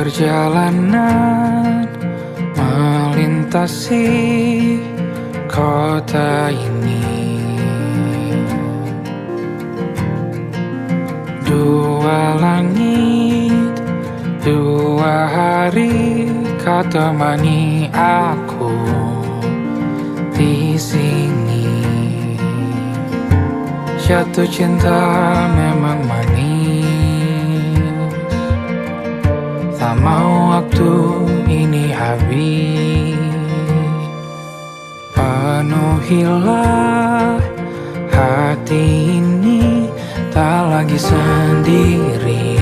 Perjalanan melintasi kota ini, dua langit, dua hari kau temani aku di sini. Jatuh cinta memang manis, tak mau waktu ini habis. Penuhilah hati ini, tak lagi sendiri.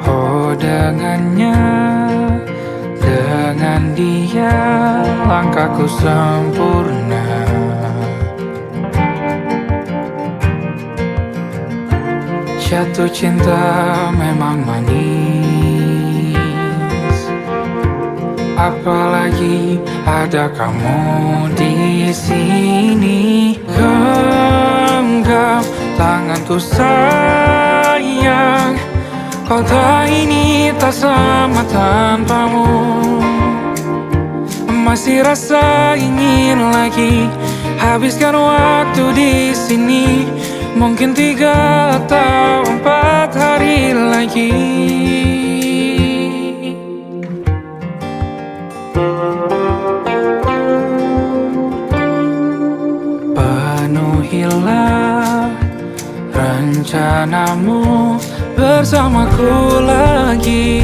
Oh dengannya, dengan dia langkahku sempurna. Jatuh cinta memang manis, apalagi ada kamu di sini. Genggam tanganku sayang, kota ini tak sama tanpamu. Masih rasa ingin lagi habiskan waktu di sini. Mungkin 3 atau 4 hari lagi. Penuhilah rencanamu bersamaku lagi.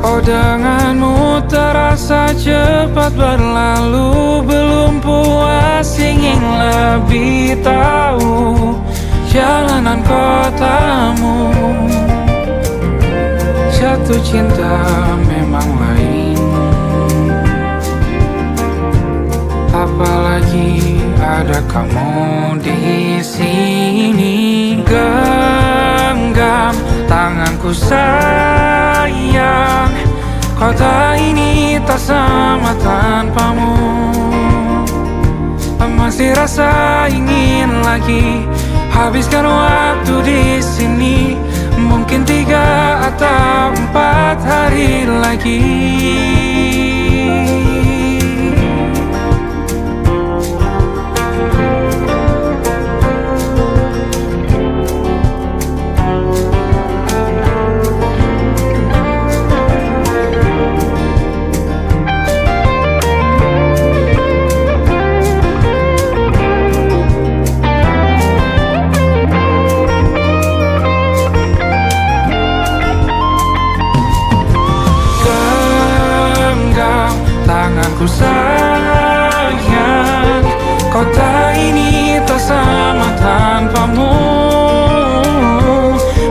Oh denganmu terasa cepat berlalu, belum puas ingin lebih tahu jalanan kotamu. Jatuh cinta memang lain, apalagi ada kamu di sini. Genggam tanganku sayang, kota ini tak sama tanpamu. Masih rasa ingin lagi habiskan waktu di sini. Mungkin 3 atau 4 hari lagi. Tanganku sayang, kota ini tak sama tanpamu.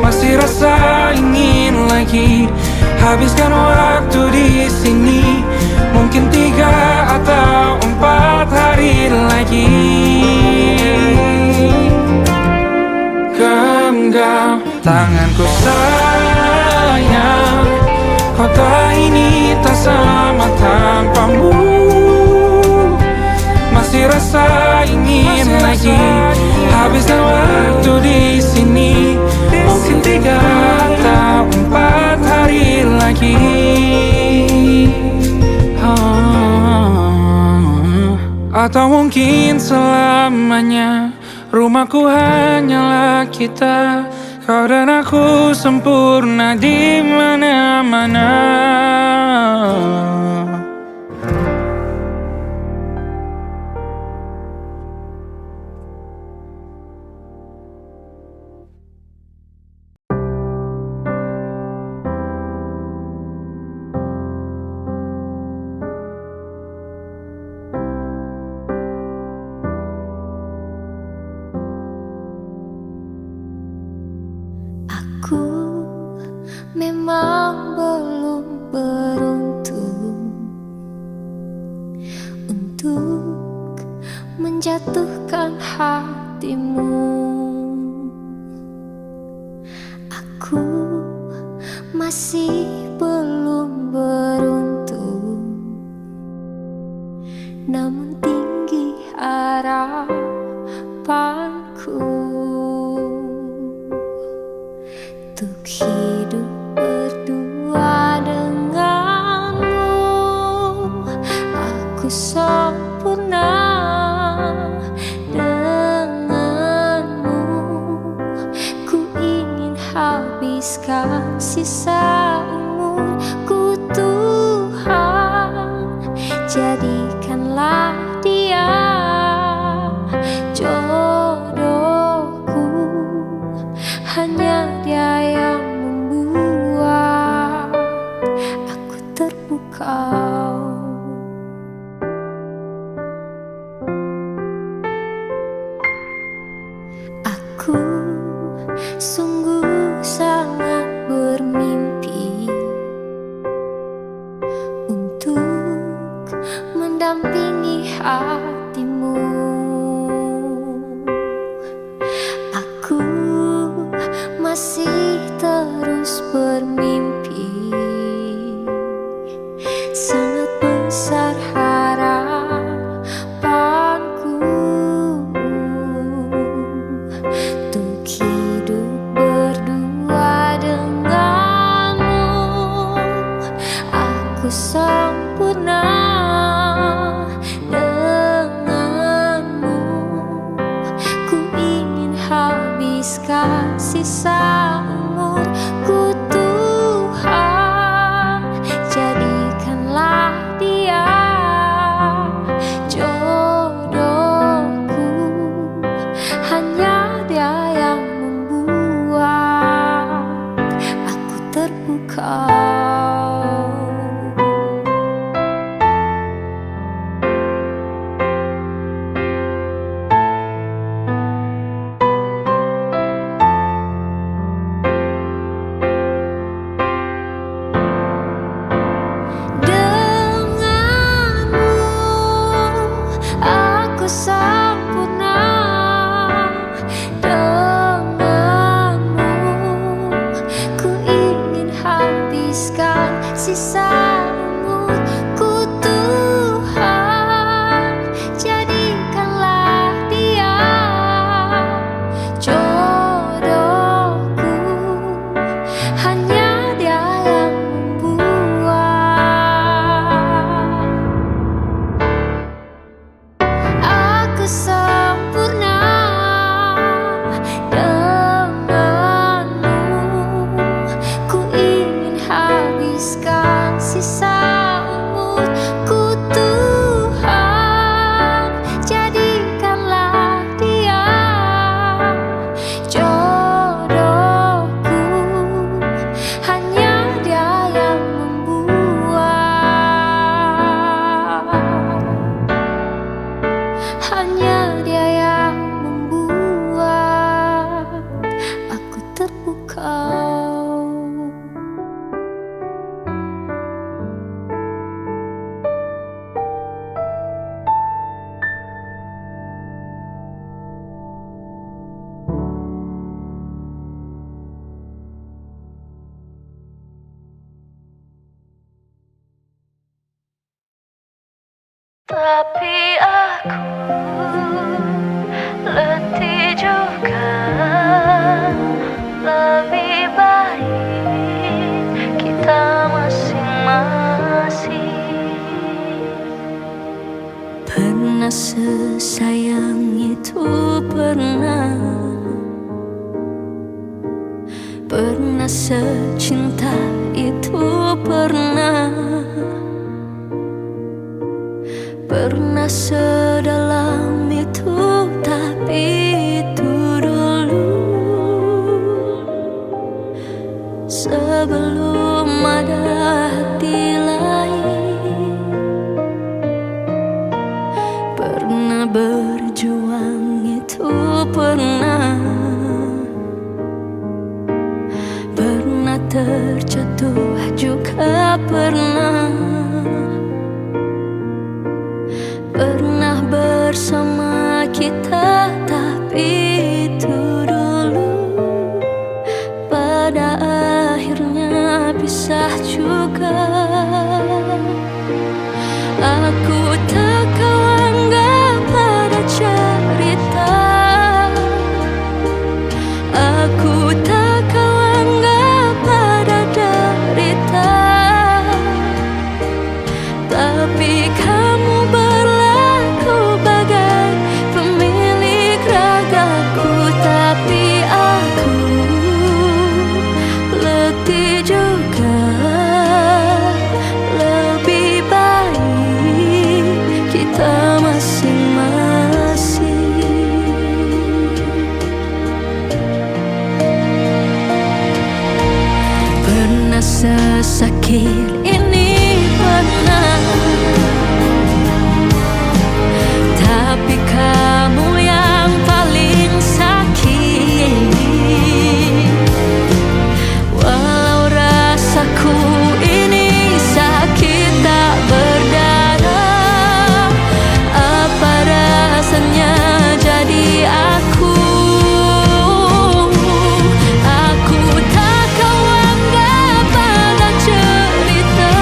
Masih rasa ingin lagi habiskan waktu di sini. Mungkin 3 atau 4 hari lagi. Genggam tanganku sayang, kota ini tak sama tanpamu. Masih rasa ingin lagi habiskan waktu di sini. Mungkin 3 atau 4 hari lagi. Atau mungkin selamanya. Rumahku hanyalah kita, kau dan aku sempurna di mana-mana. Aku memang belum beruntung untuk menjatuhkan hatimu. Aku masih belum beruntung, namun tinggi harapanku. hidup berdua denganmu. Aku sempurna denganmu. Ku ingin habiskan sisa umurku, Tuhan. Jadikanlah dia jodohku. Hanya dia yang membuat aku terpukau. Aku sungguh sangat bermimpi untuk mendampingi hatimu. Aku masih terus bermimpi, sangat besar harapanku untuk hidup berdua denganmu. Aku sempurna denganmu. Ku ingin habiskan sisa umurku, Tuhan. Jadikanlah dia jodohku. Hanya dia yang membuat aku terpukau. Aku sempurna denganmu. Ku ingin habiskan sisa umurku, Tuhan. Jadikanlah dia jodohku. Hanya dia yang membuat aku sempurna denganmu. Ku ingin habiskan sisa umurku, Tuhan. Jadikanlah dia jodohku. Hanya dia yang membuat, hanya dia yang membuat aku terpukau. Tapi aku letih juga. Lebih baik kita masing-masing. Pernah sesayang itu pernah, pernah secinta itu pernah, pernah sedalam itu, tapi itu dulu sebelum ada hati lain. Pernah berjuang itu pernah, pernah terjatuh juga pernah, pernah bersama kita, tapi itu dulu pada akhirnya pisah juga. Aku tak kau anggap pada cerita, aku tak kau anggap sesakit ini pernah, tapi kamu yang paling sakit. Walau rasaku ini sakit tak berdarah, apa rasanya jadi aku? Aku tak kau anggap pada cerita,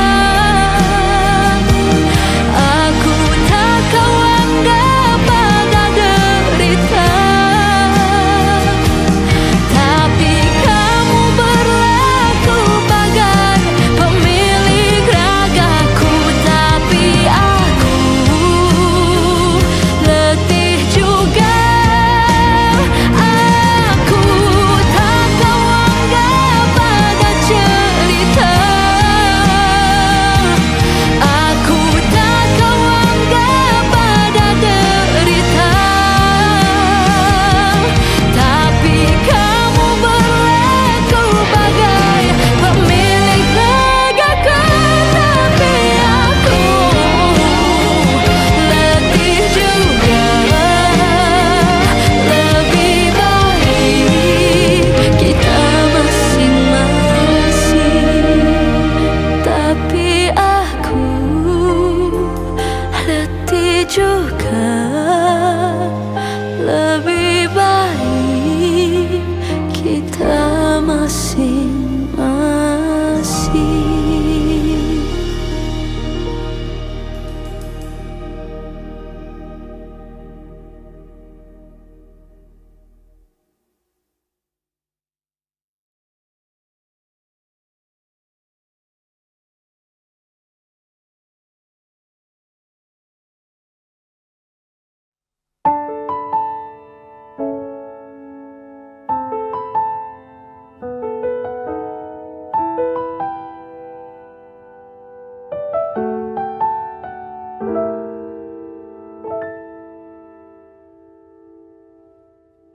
aku tak kau anggap pada derita, tapi kamu berlaku bagai pemilik ragaku. Tapi aku letih juga, aku tak kau anggap pada cerita, aku tak kau anggap pada derita, tapi kamu berlaku bagai pemilik ragaku. Tapi aku letih juga, lebih baik kita masing-masing. Tapi aku letih juga, lebih baik kita masing-masing.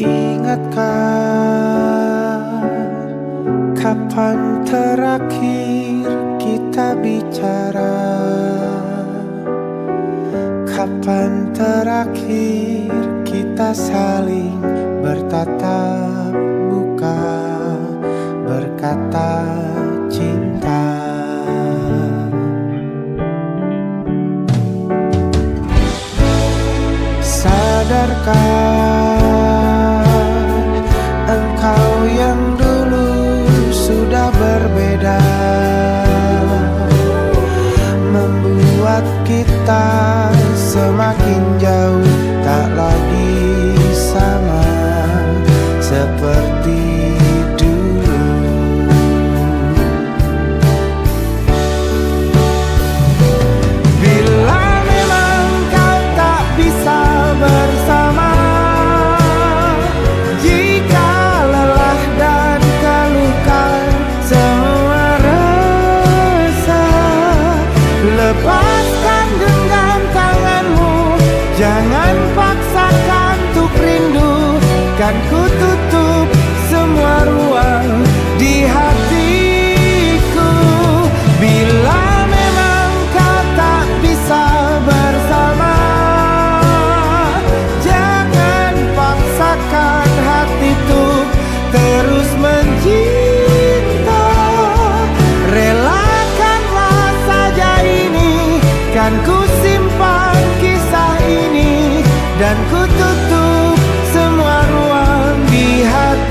Ingatkah kapan terakhir kita bicara? Kapan terakhir kita saling bertatap muka, berkata cinta? Sadarkah engkau yang dulu sudah berbeda, membuat kita semakin jauh, tak lagi sama seperti dulu. Bila memang kau tak bisa bersama, jika lelah dan keluhkan semua rasa, lepaskan genggam tanganmu, jangan paksakan untuk rindu. Kan ku tutup semua ruang di hatiku. Bila memang kau tak bisa bersama, jangan paksakan hati untuk terus mencinta. Relakanlah saja ini, kan ku simpan kisah ini, dan ku tutup semua ruang di hatiku.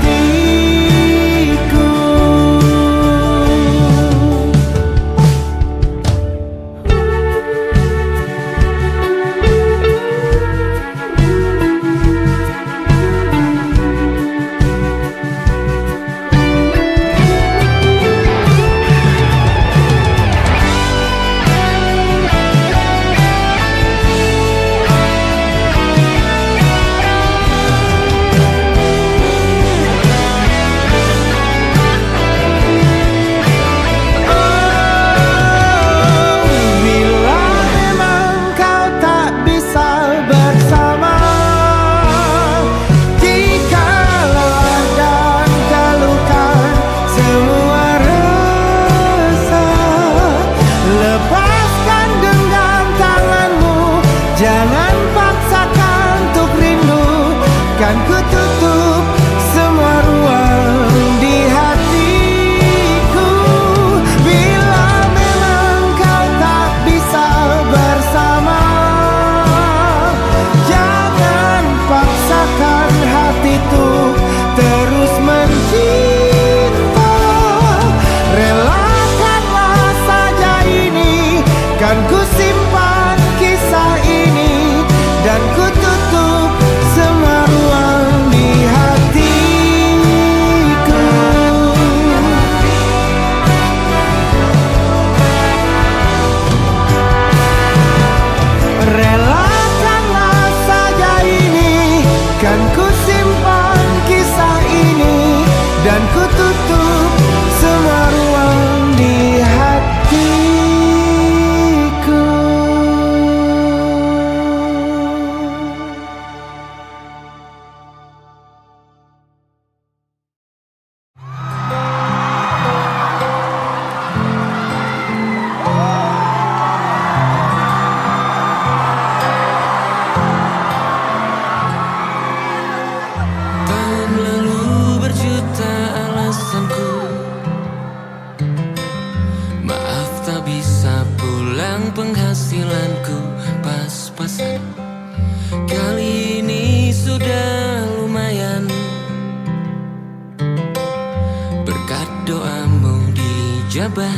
doamu dijabah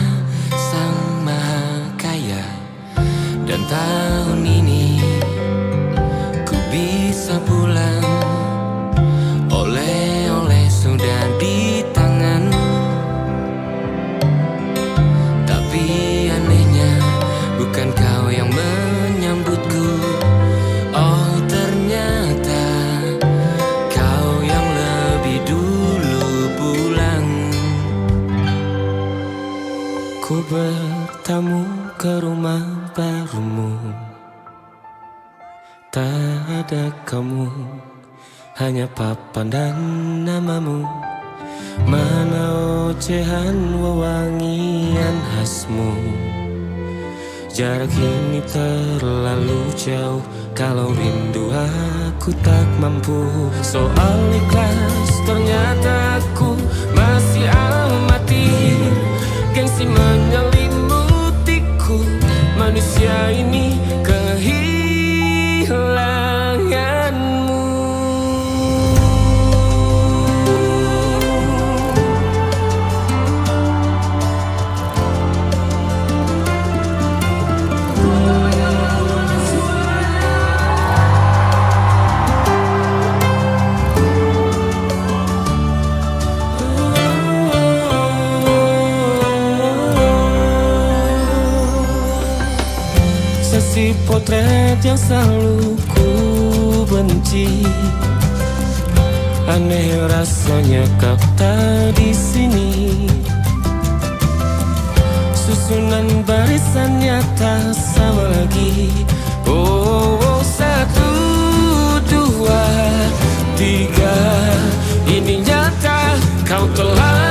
Sang Maha Kaya. Dan tahun ini ku bisa pulang, oleh-oleh sudah di tangan. Tapi anehnya bukan kau yang menyambutku. Oh ternyata kau yang lebih dulu pulang. Ku bertamu ke rumah barumu, tak ada kamu, hanya papan dan namamu. Mana ocehan wewangian khasmu. Jarak ini terlalu jauh, kalau rindu aku tak mampu. Soal ikhlas ternyata aku masih amatir. Gengsi menyelimutiku, manusia ini kehilanganmu. Sesi potret yang selalu ku benci. Aneh rasanya kau tak di sini. Susunan barisannya tak sama lagi. Oh, 1, 2, 3. Ini nyata kau telah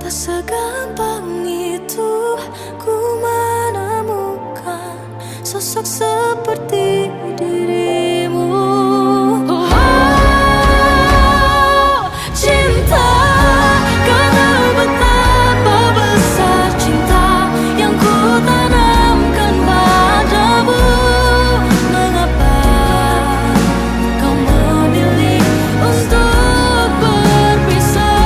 Tak segampang itu ku menemukan sosok seperti dirimu. Oh, cinta, kau tahu betapa besar cinta yang ku tanamkan padamu. Mengapa kau memilih untuk berpisah?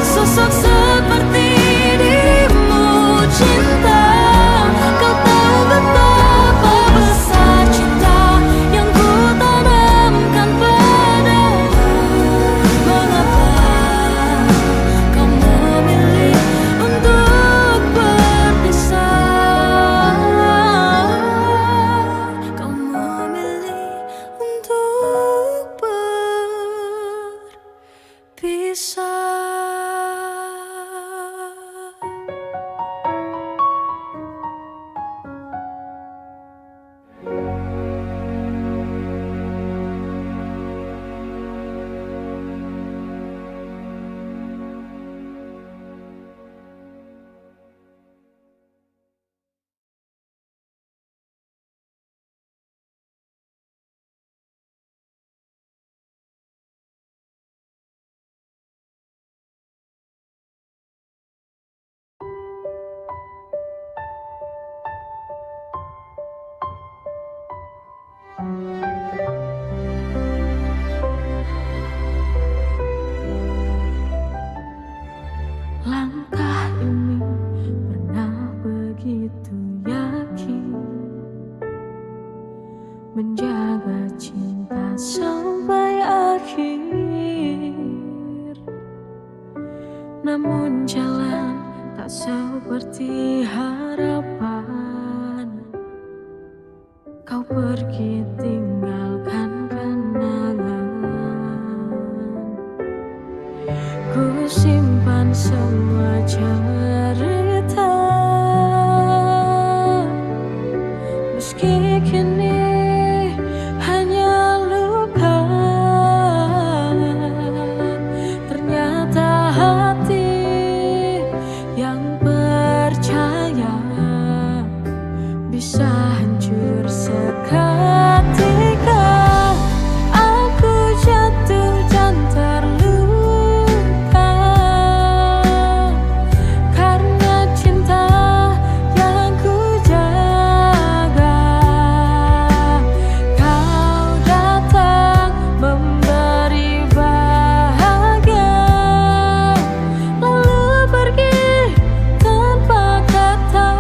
Sosok seperti dirimu, cinta, kau tahu betapa besar cinta yang ku tanamkan padamu. Mengapa kau memilih untuk berpisah? Kau memilih untuk berpisah. Langkah ini pernah begitu yakin menjaga cinta sampai akhir. Namun jalan tak seperti harapan. Kau pergi tinggalkan kenangan. Ku simpan semua cerita, meski kini hanya luka. Ternyata hati yang percaya bisa hancur seketika. Aku jatuh dan terluka karena cinta yang ku jaga. Kau datang memberi bahagia, lalu pergi tanpa kata.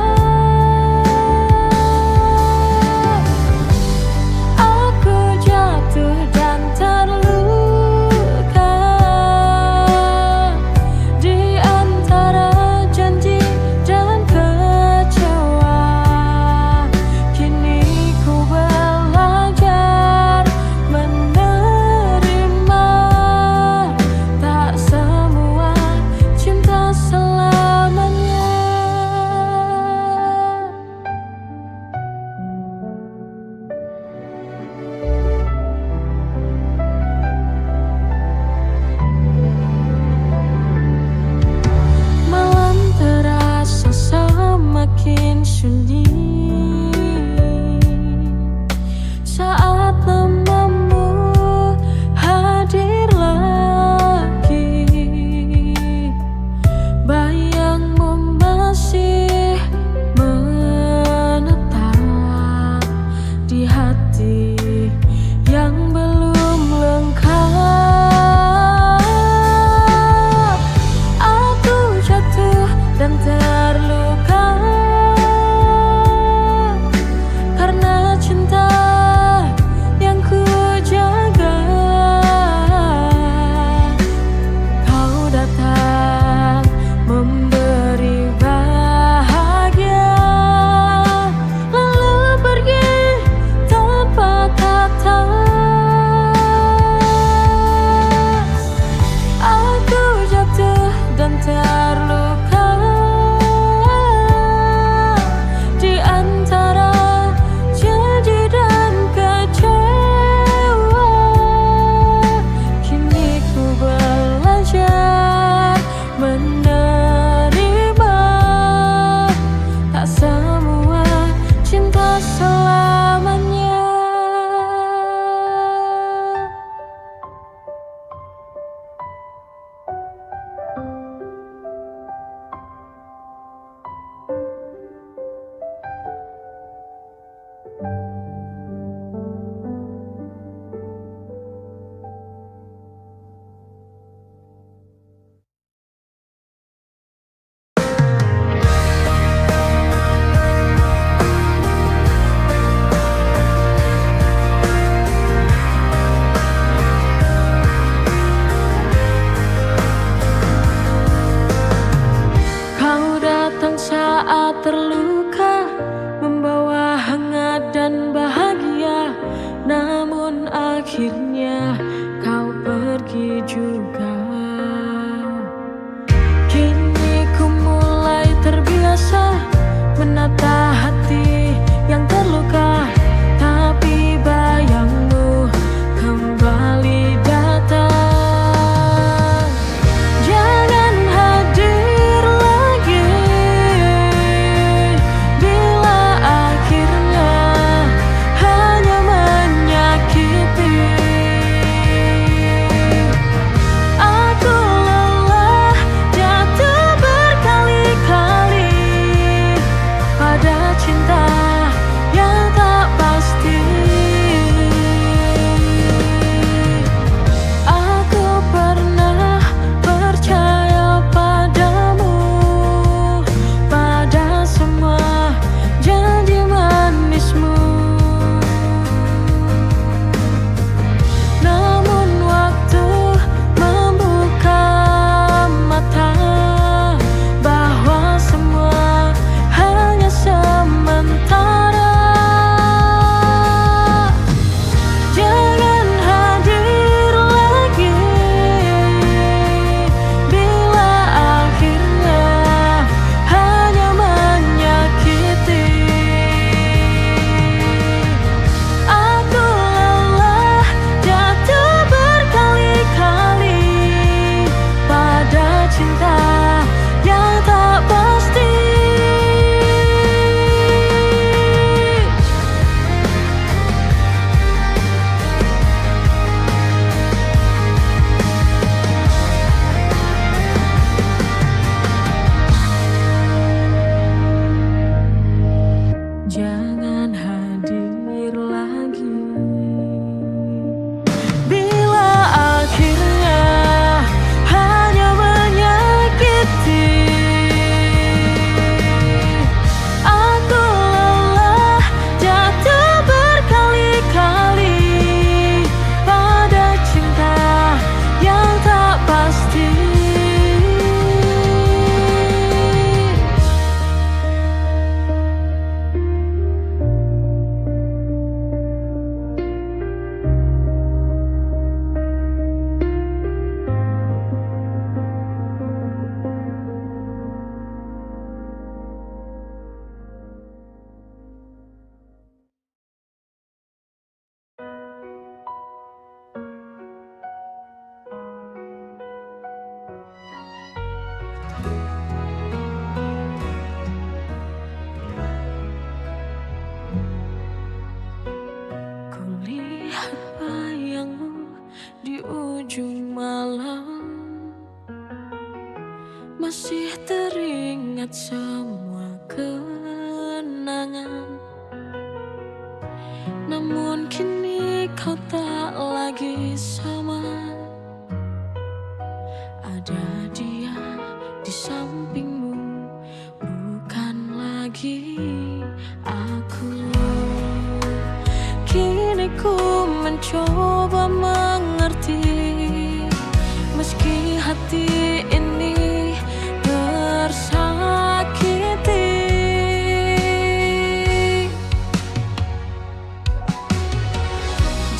akhirnya kau pergi juga. Kini ku mulai terbiasa menata hati yang terluka, tapi bayangmu kembali datang. Jangan hadir lagi bila akhirnya hanya menyakiti. Aku lelah jatuh berkali-kali pada cinta yang tak pasti. Aku pernah percaya padamu, pada semua janji manismu. Namun waktu membuka mata bahwa semua hanya sementara. Jangan hadir lagi bila akhirnya hanya menyakiti. Aku lelah jatuh berkali-kali pada cinta yang tak pasti. Jangan hadir lagi bila akhirnya hanya menyakiti. Aku lelah jatuh berkali-kali pada cinta yang tak pasti. Kulihat bayangmu di ujung malam, masih teringat semua kenangan. Namun kini kau tak lagi sama. Ada dia di sampingmu, bukan lagi aku. Kini ku mencoba mengerti, meski hati ini tersakiti.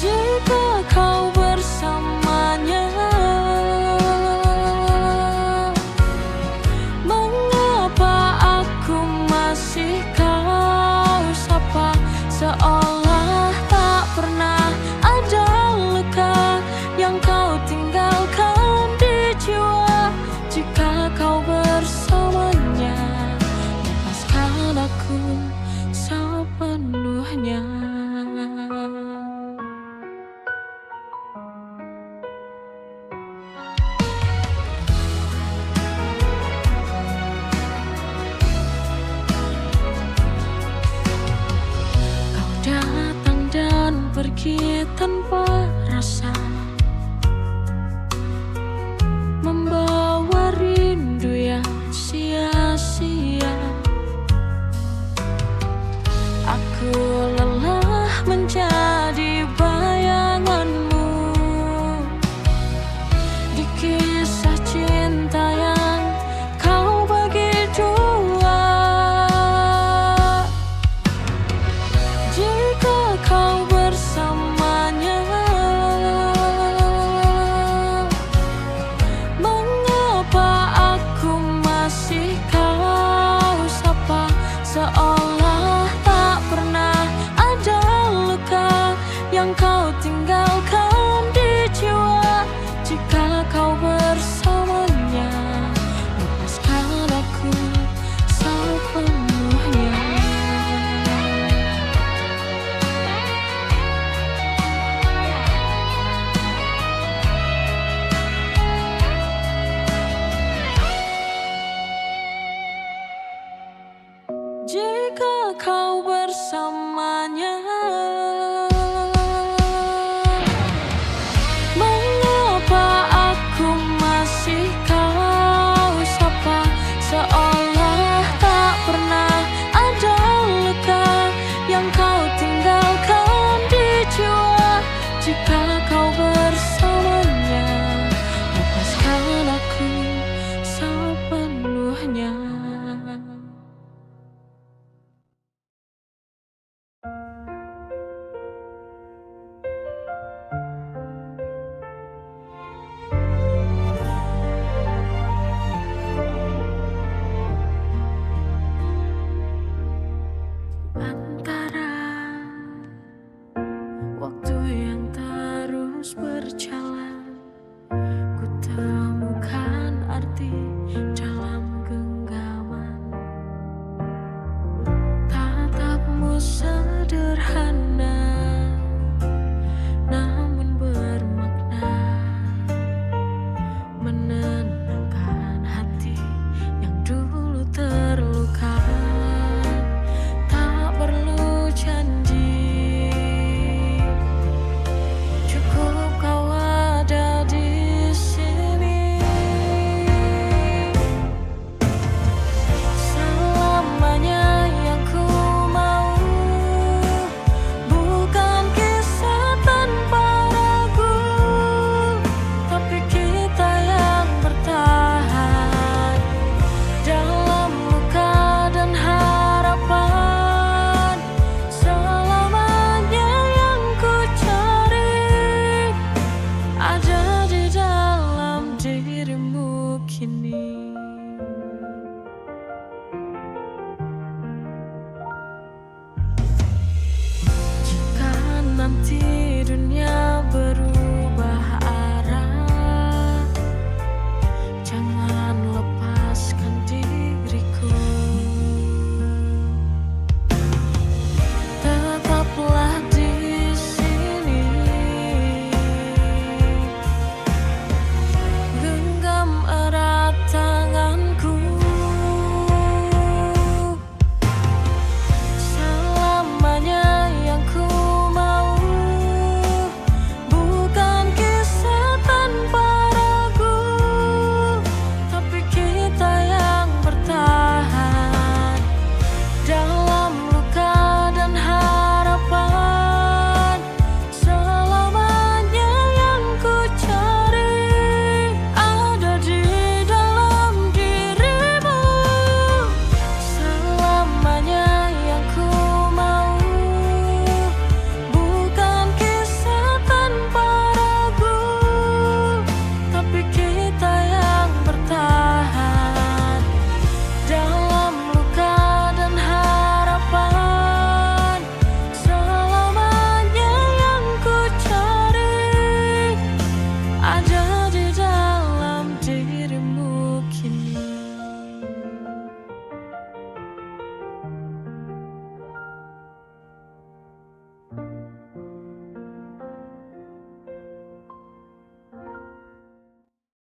Jika kau bersamanya, mengapa aku masih kau sapa, seolah tak pernah ada luka yang kau tinggalkan di jiwa. Jika kau bersamanya, lepaskan aku sepenuhnya. Kau datang dan pergi tanpa rasa, membawa rindu yang sia-sia. Aku lelah menjadi bayanganmu di kisah cinta yang kau bagi dua. Jika kau bersamanya, yang kau tinggalkan di jiwa. Jika kau bersamanya, lepaskan aku sepenuhnya. Jika kau bersamanya, mengapa aku masih kau sapa, seolah tak pernah ada luka yang kau tinggalkan di jiwa. Jika kau bersamanya, lepaskan aku sepenuhnya. Antara waktu yang terus berjalan, ku temukan arti dalam genggaman. Tatapmu sederhana, namun bermakna, menenangkan hati yang dulu terluka. Tak perlu janji, cukup kau ada di sini. Selamanya yang ku mau bukan kisah tanpa ragu, tapi kita yang bertahan dalam luka dan harapan. Selamanya yang ku cari ada di dalam dirimu kini. Jika nanti